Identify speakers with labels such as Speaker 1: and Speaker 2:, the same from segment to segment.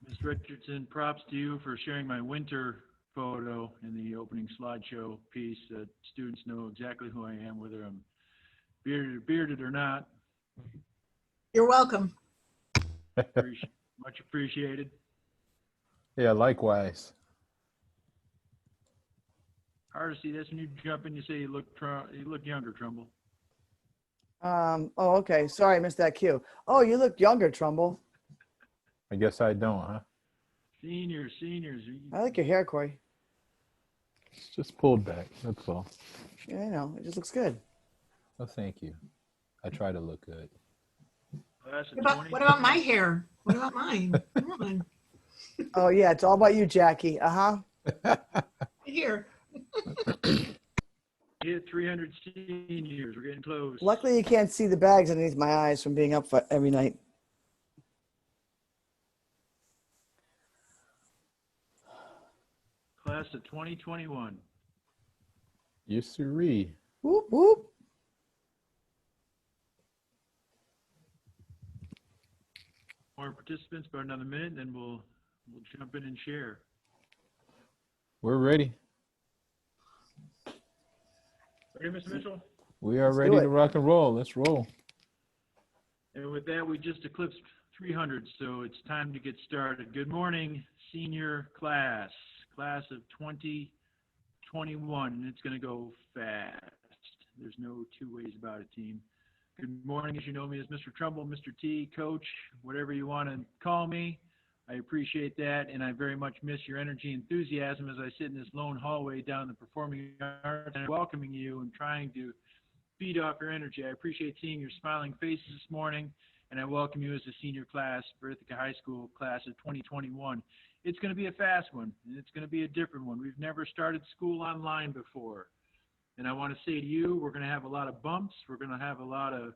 Speaker 1: Ms. Richardson, props to you for sharing my winter photo in the opening slideshow piece that students know exactly who I am, whether I'm bearded or not.
Speaker 2: You're welcome.
Speaker 1: Much appreciated.
Speaker 3: Yeah, likewise.
Speaker 1: Hard to see this when you jump in. You say you look younger, Trumbull.
Speaker 4: Oh, okay. Sorry, I missed that cue. Oh, you look younger, Trumbull.
Speaker 3: I guess I don't, huh?
Speaker 1: Seniors.
Speaker 4: I like your hair, Corey.
Speaker 3: It's just pulled back, that's all.
Speaker 4: Yeah, I know. It just looks good.
Speaker 3: Well, thank you. I try to look good.
Speaker 2: What about my hair? What about mine? Come on.
Speaker 4: Oh, yeah. It's all about you, Jackie. Uh-huh.
Speaker 2: Here.
Speaker 1: Hit 300 seniors. We're getting close.
Speaker 4: Luckily, you can't see the bags underneath my eyes from being up for every night.
Speaker 1: Class of 2021.
Speaker 3: Yes, sirree.
Speaker 4: Whoop, whoop.
Speaker 1: More participants, about another minute, and then we'll jump in and share.
Speaker 3: We're ready.
Speaker 1: Ready, Mr. Mitchell?
Speaker 3: We are
Speaker 4: Let's
Speaker 3: ready
Speaker 4: do
Speaker 3: to
Speaker 4: it.
Speaker 3: rock and roll. Let's roll.
Speaker 1: And with that, we just eclipsed 300, so it's time to get started. Good morning, senior class of 2021, and it's going to go fast. There's no two ways about it, team. Good morning. As you know me as Mr. Trumbull, Mr. T, Coach, whatever you want to call me. I appreciate that, and I very much miss your energy and enthusiasm as I sit in this lone hallway down the Performing Arts and welcoming you and trying to feed off your energy. I appreciate seeing your smiling faces this morning, and I welcome you as a senior class for Ithaca High School class of 2021. It's going to be a fast one, and it's going to be a different one. We've never started school online before, and I want to say to you, we're going to have a lot of bumps. We're going to have a lot of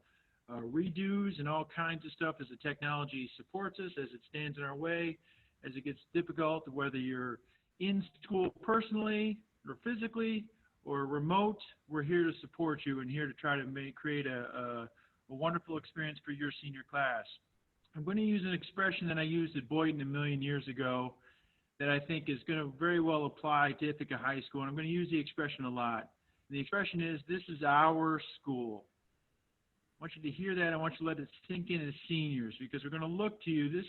Speaker 1: redos and all kinds of stuff as the technology supports us, as it stands in our way, as it gets difficult, whether you're in school personally or physically or remote. We're here to support you and here to try to create a wonderful experience for your senior class. I'm going to use an expression that I used at Boynton a million years ago that I think is going to very well apply to Ithaca High School, and I'm going to use the expression a lot. The expression is, this is our school. I want you to hear that. I want you to let it sink in as seniors, because we're going to look to you. This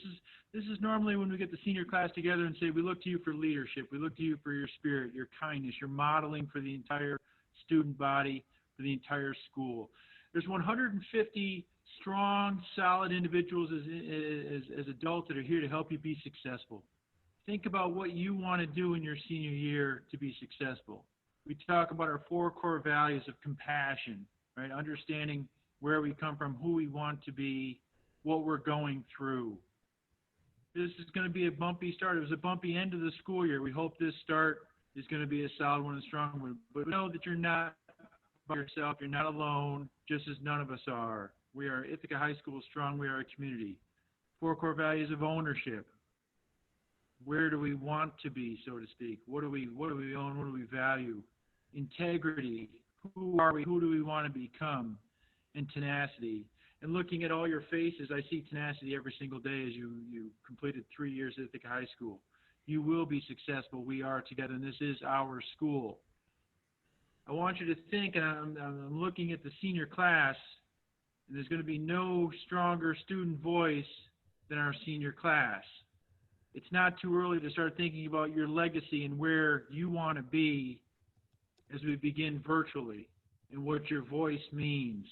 Speaker 1: is normally when we get the senior class together and say, we look to you for leadership. We look to you for your spirit, your kindness, your modeling for the entire student body, for the entire school. There's 150 strong, solid individuals as adults that are here to help you be successful. Think about what you want to do in your senior year to be successful. We talk about our 4 core values of compassion, right? Understanding where we come from, who we want to be, what we're going through. This is going to be a bumpy start. It was a bumpy end of the school year. We hope this start is going to be a solid one and strong one. But know that you're not by yourself. You're not alone, just as none of us are. We are Ithaca High School strong. We are a community. 4 core values of ownership. Where do we want to be, so to speak? What do we own? What do we value? Integrity. Who are we? Who do we want to become? And tenacity. And looking at all your faces, I see tenacity every single day as you completed 3 years at Ithaca High School. You will be successful. We are together, and this is our school. I want you to think, and I'm looking at the senior class, and there's going to be no stronger student voice than our senior class. It's not too early to start thinking about your legacy and where you want to be as we begin virtually and what your voice means.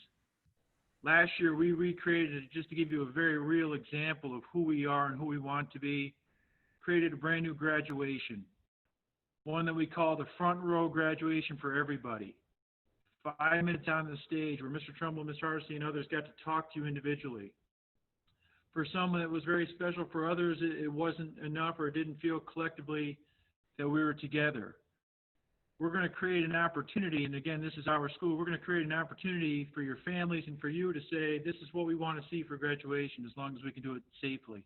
Speaker 1: Last year, we recreated it just to give you a very real example of who we are and who we want to be. Created a brand new graduation, one that we call the front row graduation for everybody. 5 minutes on the stage where Mr. Trumbull, Ms. Harsey, and others got to talk to you individually. For some, it was very special. For others, it wasn't enough, or it didn't feel collectively that we were together. We're going to create an opportunity, and again, this is our school. We're going to create an opportunity for your families and for you to say, this is what we want to see for graduation, as long as we can do it safely.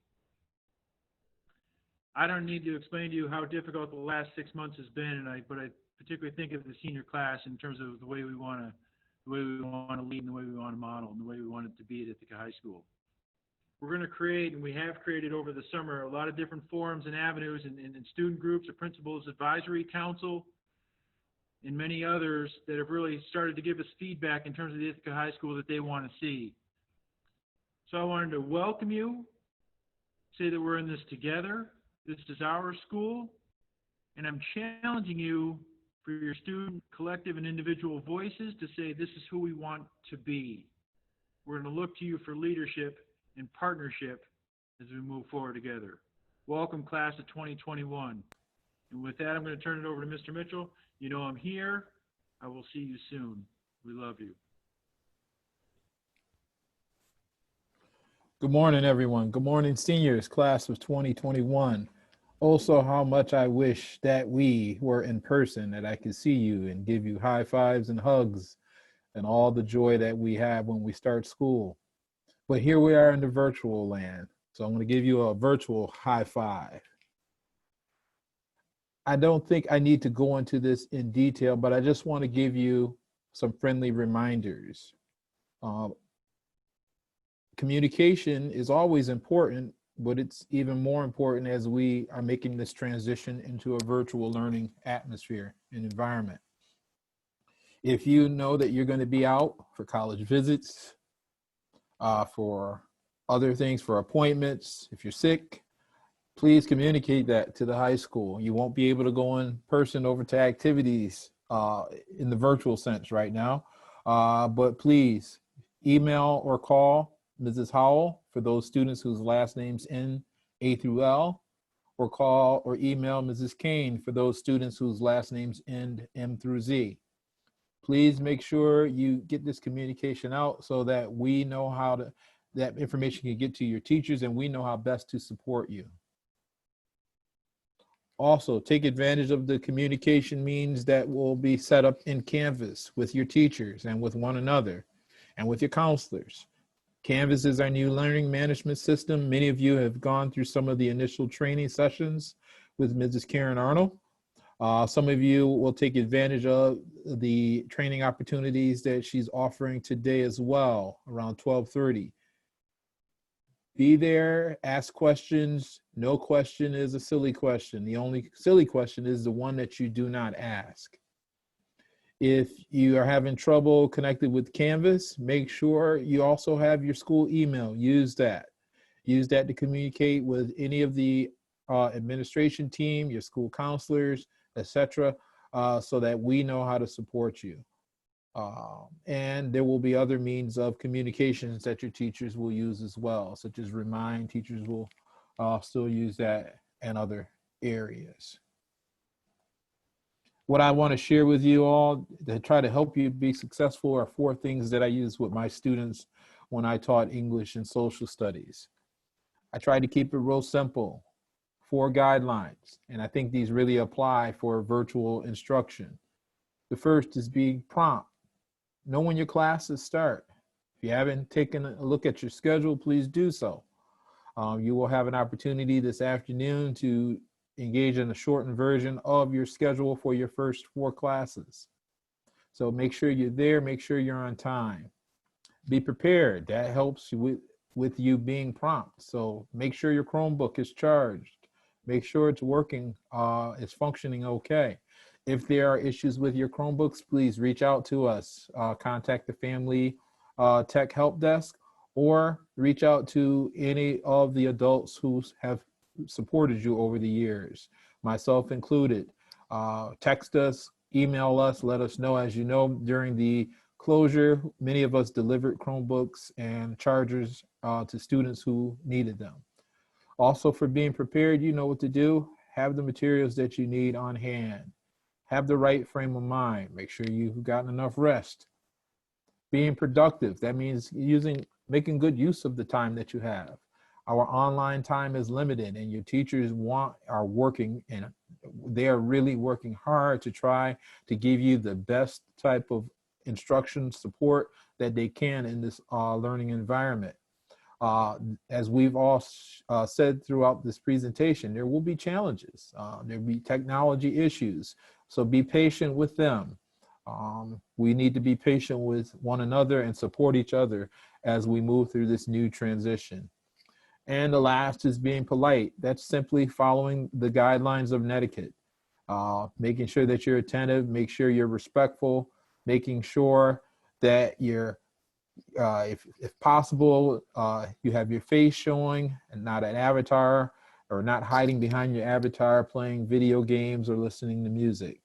Speaker 1: I don't need to explain to you how difficult the last 6 months has been, but I particularly think of the senior class in terms of the way we want to lead, and the way we want to model, and the way we want it to be at Ithaca High School. we're going to create, and we have created over the summer, a lot of different forums and avenues and student groups, a principals advisory council, and many others that have really started to give us feedback in terms of the Ithaca High School that they want to see. So I wanted to welcome you, say that we're in this together. This is our school, and I'm challenging you for your student, collective, and individual voices to say this is who we want to be. We're going to look to you for leadership and partnership as we move forward together. Welcome, class of 2021. And with that, I'm going to turn it over to Mr. Mitchell. You know I'm here. I will see you soon. We love you.
Speaker 3: Good morning, everyone. Good morning, seniors, class of 2021. Also, how much I wish that we were in person, that I could see you and give you high fives and hugs and all the joy that we have when we start school. But here we are in the virtual land. So I'm going to give you a virtual high five. I don't think I need to go into this in detail, but I just want to give you some friendly reminders. Communication is always important, but it's even more important as we are making this transition into a virtual learning atmosphere and environment. If you know that you're going to be out for college visits, for other things, for appointments, if you're sick, please communicate that to the high school. You won't be able to go in person over to activities in the virtual sense right now, but please email or call Mrs. Howell for those students whose last names end A through L, or call or email Mrs. Kane for those students whose last names end M through Z. Please make sure you get this communication out so that we know how to, that information can get to your teachers and we know how best to support you. Also, take advantage of the communication means that will be set up in Canvas with your teachers and with one another and with your counselors. Canvas is our new learning management system. Many of you have gone through some of the initial training sessions with Mrs. Karen Arnold. Some of you will take advantage of the training opportunities that she's offering today as well, around 12:30. Be there, ask questions. No question is a silly question. The only silly question is the one that you do not ask. If you are having trouble connected with Canvas, make sure you also have your school email. Use that. Use that to communicate with any of the administration team, your school counselors, etc., so that we know how to support you. And there will be other means of communications that your teachers will use as well, such as Remind. Teachers will still use that and other areas. What I want to share with you all to try to help you be successful are 4 things that I use with my students when I taught English and social studies. I try to keep it real simple. 4 guidelines, and I think these really apply for virtual instruction. The first is being prompt. Know when your classes start. If you haven't taken a look at your schedule, please do so. You will have an opportunity this afternoon to engage in a shortened version of your schedule for your first 4 classes. So make sure you're there, make sure you're on time. Be prepared. That helps you with you being prompt. So make sure your Chromebook is charged. Make sure it's working, it's functioning okay. If there are issues with your Chromebooks, please reach out to us. Contact the Family Tech Help Desk or reach out to any of the adults who have supported you over the years, myself included. Text us, email us, let us know. As you know, during the closure, many of us delivered Chromebooks and chargers to students who needed them. Also, for being prepared, you know what to do. Have the materials that you need on hand. Have the right frame of mind. Make sure you've gotten enough rest. Being productive, that means making good use of the time that you have. Our online time is limited and your teachers are working, and they are really working hard to try to give you the best type of instruction support that they can in this learning environment. As we've all said throughout this presentation, there will be challenges. There will be technology issues. So be patient with them. We need to be patient with one another and support each other as we move through this new transition. And the last is being polite. That's simply following the guidelines of etiquette. Making sure that you're attentive, make sure you're respectful, making sure that you're, if possible, you have your face showing and not an avatar, or not hiding behind your avatar playing video games or listening to music.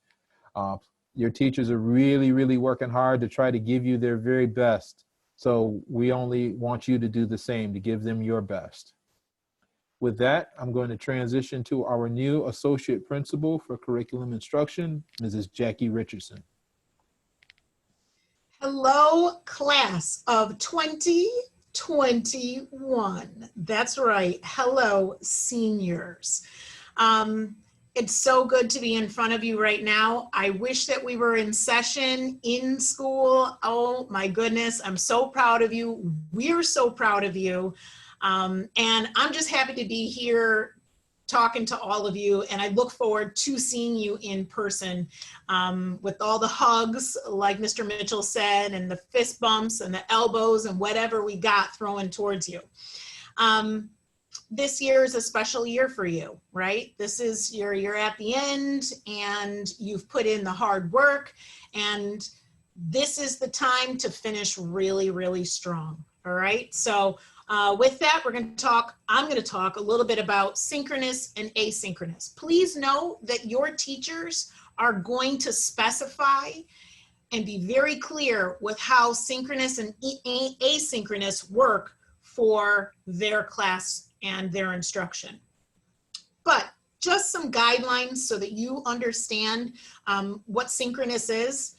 Speaker 3: Your teachers are really, really working hard to try to give you their very best. So we only want you to do the same, to give them your best. With that, I'm going to transition to our new Associate Principal for Curriculum Instruction, Mrs. Jackie Richardson.
Speaker 2: Hello, class of 2021. That's right. Hello, seniors. It's so good to be in front of you right now. I wish that we were in session, in school. Oh my goodness, I'm so proud of you. We're so proud of you. And I'm just happy to be here talking to all of you, and I look forward to seeing you in person with all the hugs, like Mr. Mitchell said, and the fist bumps and the elbows and whatever we got thrown towards you. This year is a special year for you, right? This is you're at the end and you've put in the hard work, and this is the time to finish really, really strong, all right? So with that, I'm going to talk a little bit about synchronous and asynchronous. Please know that your teachers are going to specify and be very clear with how synchronous and asynchronous work for their class and their instruction. But just some guidelines so that you understand what synchronous is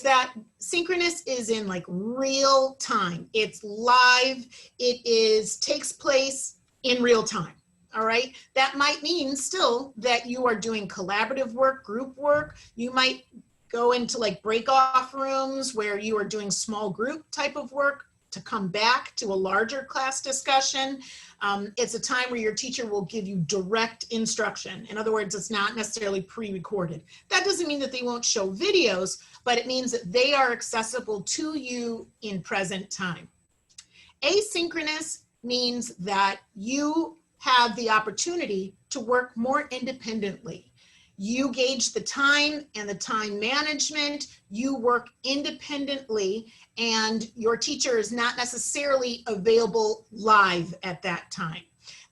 Speaker 2: that synchronous is in like real time. It's live. It takes place in real time. All right. That might mean still that you are doing collaborative work, group work. You might go into like break-off rooms where you are doing small group type of work to come back to a larger class discussion. It's a time where your teacher will give you direct instruction. In other words, it's not necessarily pre-recorded. That doesn't mean that they won't show videos, but it means that they are accessible to you in present time. Asynchronous means that you have the opportunity to work more independently. You gauge the time and the time management, you work independently, and your teacher is not necessarily available live at that time.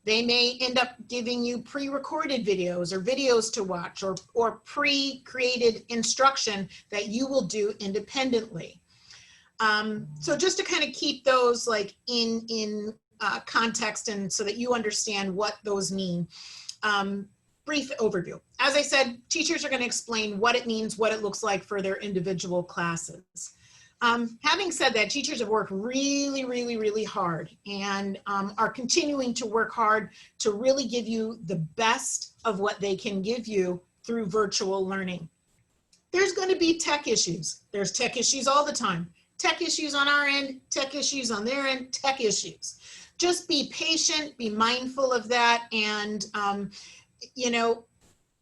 Speaker 2: They may end up giving you pre-recorded videos or videos to watch, or pre-created instruction that you will do independently. So just to kind of keep those like in context and so that you understand what those mean. Brief overview. As I said, teachers are going to explain what it means, what it looks like for their individual classes. Having said that, teachers have worked really, really, really hard and are continuing to work hard to really give you the best of what they can give you through virtual learning. There's going to be tech issues. There's tech issues all the time. Tech issues on our end, tech issues on their end, tech issues. Just be patient, be mindful of that, and you know,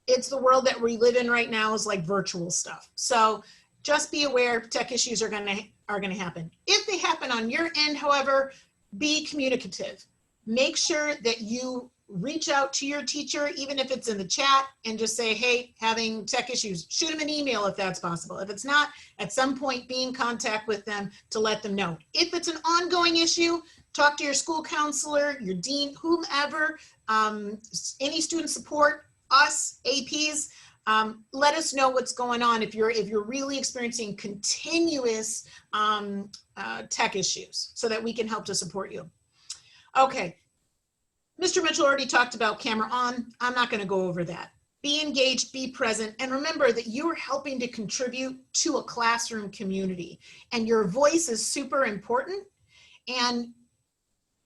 Speaker 2: it's the world that we live in right now is like virtual stuff. So just be aware tech issues are gonna happen. If they happen on your end, however, be communicative. Make sure that you reach out to your teacher, even if it's in the chat, and just say, hey, having tech issues. Shoot them an email if that's possible. If it's not, at some point be in contact with them to let them know. If it's an ongoing issue, talk to your school counselor, your dean, whomever, any student support, us, APs, let us know what's going on if you're really experiencing continuous tech issues so that we can help to support you. Okay, Mr. Mitchell already talked about camera on. I'm not going to go over that. Be engaged, be present, and remember that you're helping to contribute to a classroom community, and your voice is super important, and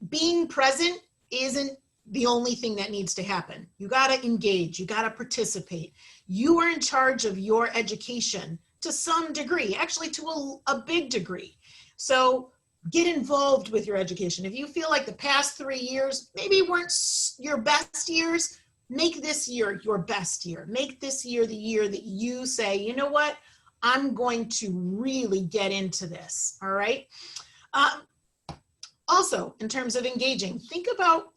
Speaker 2: being present isn't the only thing that needs to happen. You got to engage, you got to participate. You are in charge of your education to some degree, actually to a big degree. So get involved with your education. If you feel like the past 3 years maybe weren't your best years, make this year your best year. Make this year the year that you say, you know what, I'm going to really get into this, all right? Also, in terms of engaging, think about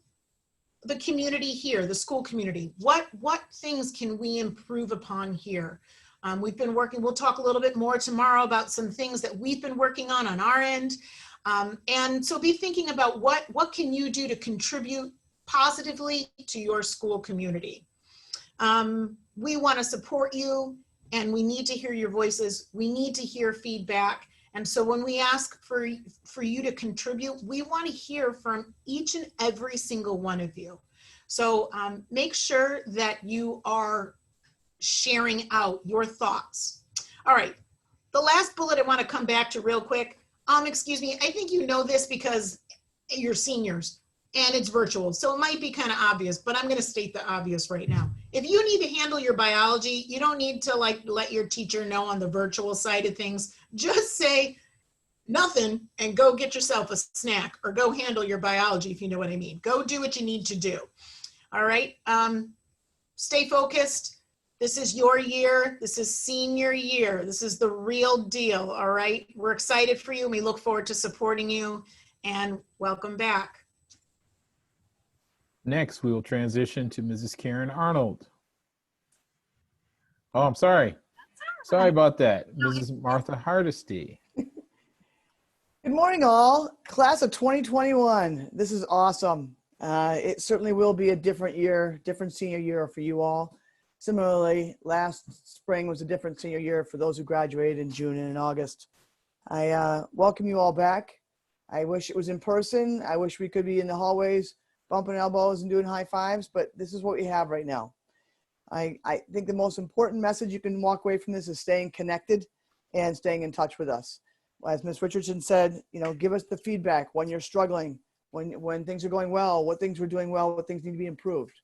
Speaker 2: the community here, the school community? What things can we improve upon here? We've been working, we'll talk a little bit more tomorrow about some things that we've been working on our end. And so be thinking about what can you do to contribute positively to your school community. We want to support you, and we need to hear your voices. We need to hear feedback. And so when we ask for you to contribute, we want to hear from each and every single one of you. So make sure that you are sharing out your thoughts. All right, the last bullet I want to come back to real quick. Excuse me, I think you know this because you're seniors and it's virtual, so it might be kind of obvious, but I'm going to state the obvious right now. If you need to handle your biology, you don't need to let your teacher know on the virtual side of things. Just say nothing and go get yourself a snack, or go handle your biology, if you know what I mean. Go do what you need to do. All right, stay focused. This is your year. This is senior year. This is the real deal, all right? We're excited for you, and we look forward to supporting you, and welcome back.
Speaker 3: Next, we will transition to Mrs. Karen Arnold. Oh, I'm sorry. Sorry about that. Mrs. Martha Hardesty.
Speaker 4: Good morning, all. Class of 2021. This is awesome. It certainly will be a different year, different senior year for you all. Similarly, last spring was a different senior year for those who graduated in June and in August. I welcome you all back. I wish it was in person. I wish we could be in the hallways bumping elbows and doing high fives, but this is what we have right now. I think the most important message you can walk away from this is staying connected and staying in touch with us. As Ms. Richardson said, give us the feedback when you're struggling, when things are going well, what things we're doing well, what things need to be improved.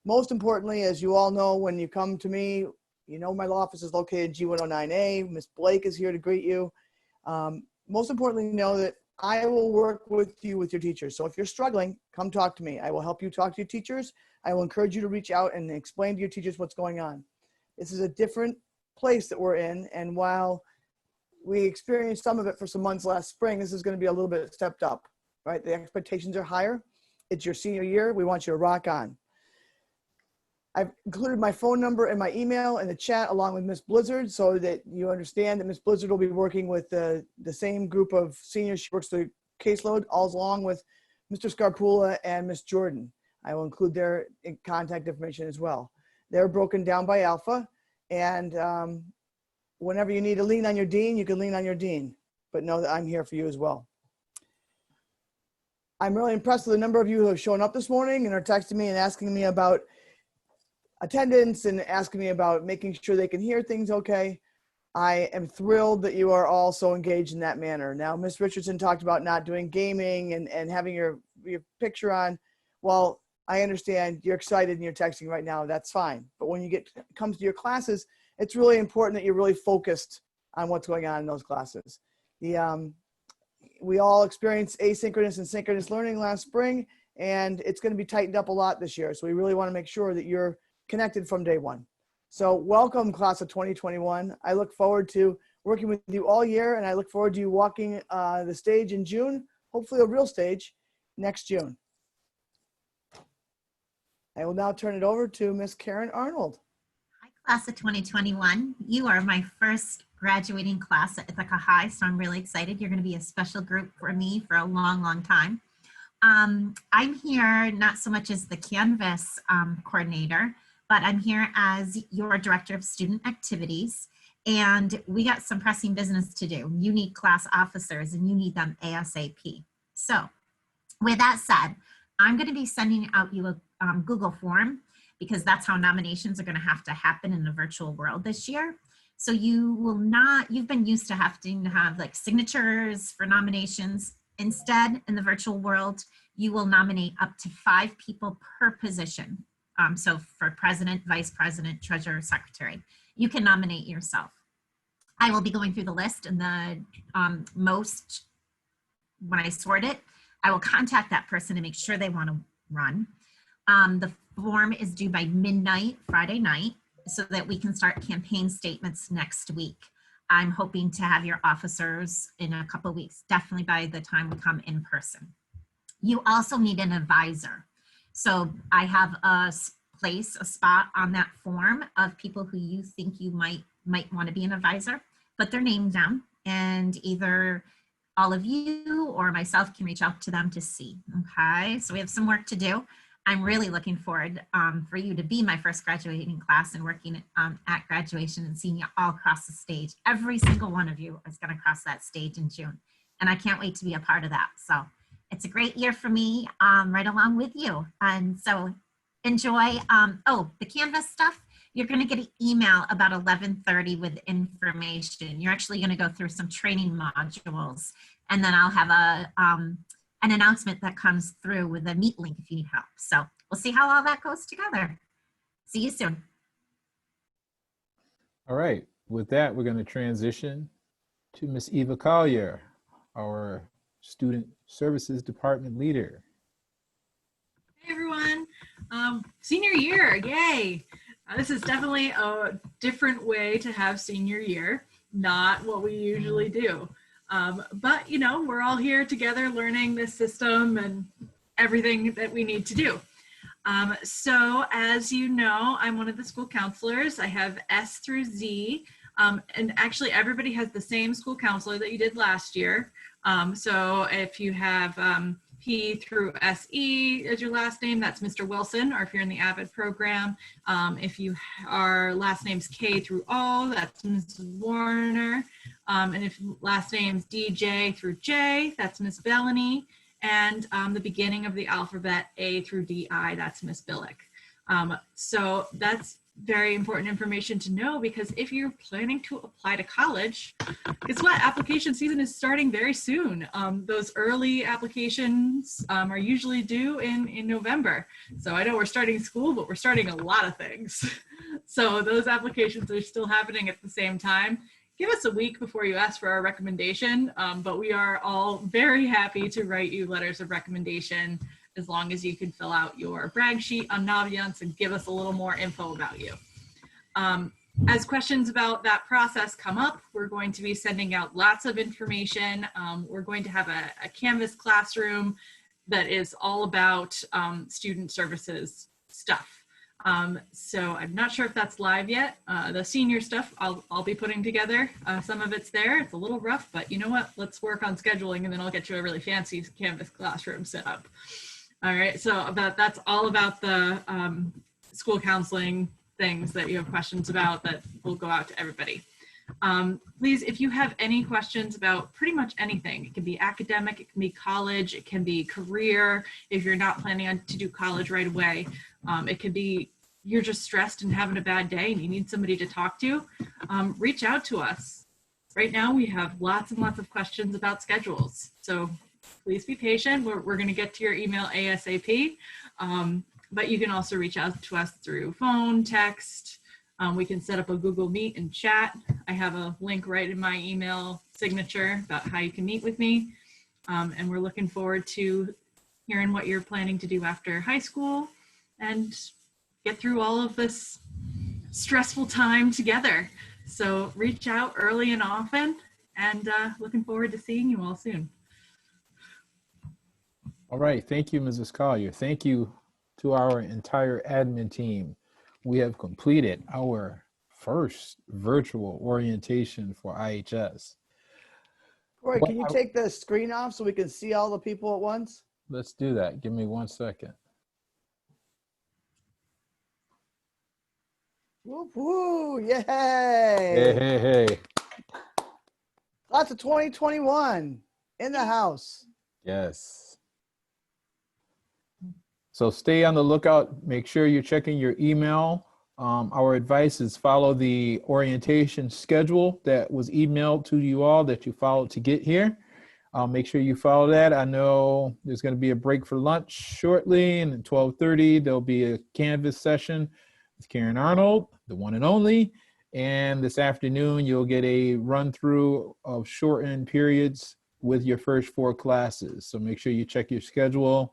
Speaker 4: Most importantly, as you all know, when you come to me, my office is located G109A. Ms. Blake is here to greet you. Most importantly, know that I will work with you with your teachers. So if you're struggling, come talk to me. I will help you talk to your teachers. I will encourage you to reach out and explain to your teachers what's going on. This is a different place that we're in. And while we experienced some of it for some months last spring, this is going to be a little bit stepped up, right? The expectations are higher. It's your senior year. We want you to rock on. I've included my phone number and my email in the chat along with Ms. Blizzard, so that you understand that Ms. Blizzard will be working with the same group of seniors. She works the caseload all along with Mr. Scarpula and Ms. Jordan. I will include their contact information as well. They're broken down by alpha, and whenever you need to lean on your dean, you can lean on your dean, but know that I'm here for you as well. I'm really impressed with the number of you who have shown up this morning and are texting me and asking me about attendance and asking me about making sure they can hear things okay. I am thrilled that you are all so engaged in that manner. Now, Ms. Richardson talked about not doing gaming and having your picture on. Well, I understand you're excited and you're texting right now. That's fine. But when comes to your classes, it's really important that you're really focused on what's going on in those classes. We all experienced asynchronous and synchronous learning last spring, and it's going to be tightened up a lot this year. So we really want to make sure that you're connected from day one. So welcome, class of 2021. I look forward to working with you all year, and I look forward to you walking the stage in June, hopefully a real stage next June. I will now turn it over to Miss Karen Arnold.
Speaker 5: Hi, class of 2021. You are my first graduating class at Ithaca High, so I'm really excited. You're going to be a special group for me for a long, long time. I'm here not so much as the Canvas coordinator, but I'm here as your director of student activities, and we got some pressing business to do. You need class officers, and you need them ASAP. So with that said, I'm going to be sending out you a Google form, because that's how nominations are going to have to happen in the virtual world this year. So you've been used to having to have like signatures for nominations. Instead, in the virtual world, you will nominate up to 5 people per position. So for president, vice president, treasurer, secretary, you can nominate yourself. I will be going through the list, and when I sort it, I will contact that person to make sure they want to run. The form is due by midnight Friday night, so that we can start campaign statements next week. I'm hoping to have your officers in a couple of weeks, definitely by the time we come in person. You also need an advisor. So I have a spot on that form of people who you think you might want to be an advisor. Put their name down, and either all of you or myself can reach out to them to see. Okay, so we have some work to do. I'm really looking forward for you to be my first graduating class and working at graduation and seeing you all cross the stage. Every single one of you is going to cross that stage in June, and I can't wait to be a part of that. So it's a great year for me, right along with you. And so enjoy. Oh, the Canvas stuff. You're going to get an email about 11:30 with information. You're actually going to go through some training modules, and then I'll have an announcement that comes through with a Meet link if you need help. So we'll see how all that goes together. See you soon.
Speaker 3: All right. With that, we're going to transition to Miss Eva Collier, our Student Services Department leader.
Speaker 6: Hey everyone, senior year, yay. This is definitely a different way to have senior year, not what we usually do. But you know, we're all here together learning this system and everything that we need to do. So as you know, I'm one of the school counselors. I have S through Z, and actually everybody has the same school counselor that you did last year. So if you have P through SE as your last name, that's Mr. Wilson, or if you're in the AVID program. If you are last name's K through O, that's Mrs. Warner. And if last name's DJ through J, that's Miss Bellany. And the beginning of the alphabet, A through DI, that's Miss Billick. So that's very important information to know, because if you're planning to apply to college, guess what? Application season is starting very soon. Those early applications are usually due in November. So I know we're starting school, but we're starting a lot of things. So those applications are still happening at the same time. Give us a week before you ask for our recommendation, but we are all very happy to write you letters of recommendation as long as you can fill out your brag sheet on Naviance and give us a little more info about you. As questions about that process come up, we're going to be sending out lots of information. We're going to have a Canvas classroom that is all about student services stuff. So I'm not sure if that's live yet. The senior stuff I'll be putting together. Some of it's there. It's a little rough, but you know what? Let's work on scheduling, and then I'll get you a really fancy Canvas classroom set up. All right, so that's all about the school counseling things that you have questions about that will go out to everybody. Please, if you have any questions about pretty much anything, it can be academic, it can be college, it can be career, if you're not planning on to do college right away, it could be you're just stressed and having a bad day and you need somebody to talk to, reach out to us. Right now we have lots and lots of questions about schedules. So please be patient. We're going to get to your email ASAP, but you can also reach out to us through phone, text. We can set up a Google Meet and chat. I have a link right in my email signature about how you can meet with me. And we're looking forward to hearing what you're planning to do after high school and get through all of this stressful time together. So reach out early and often, and looking forward to seeing you all soon.
Speaker 3: All right. Thank you, Mrs. Collier. Thank you to our entire admin team. We have completed our first virtual orientation for IHS.
Speaker 4: Corey, can you take the screen off so we can see all the people at once?
Speaker 3: Let's do that. Give me 1 second.
Speaker 4: Woo, woo, yay!
Speaker 3: Hey, hey, hey.
Speaker 4: Lots of 2021 in the house.
Speaker 3: Yes. So stay on the lookout. Make sure you're checking your email. Our advice is follow the orientation schedule that was emailed to you all that you followed to get here. Make sure you follow that. I know there's going to be a break for lunch shortly, and at 12:30 there'll be a Canvas session with Karen Arnold, the one and only. And this afternoon you'll get a run through of shortened periods with your first 4 classes. So make sure you check your schedule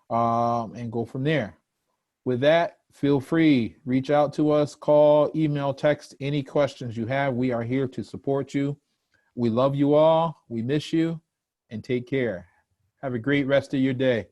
Speaker 3: and go from there. With that, feel free, reach out to us, call, email, text, any questions you have. We are here to support you. We love you all. We miss you, and take care. Have a great rest of your day.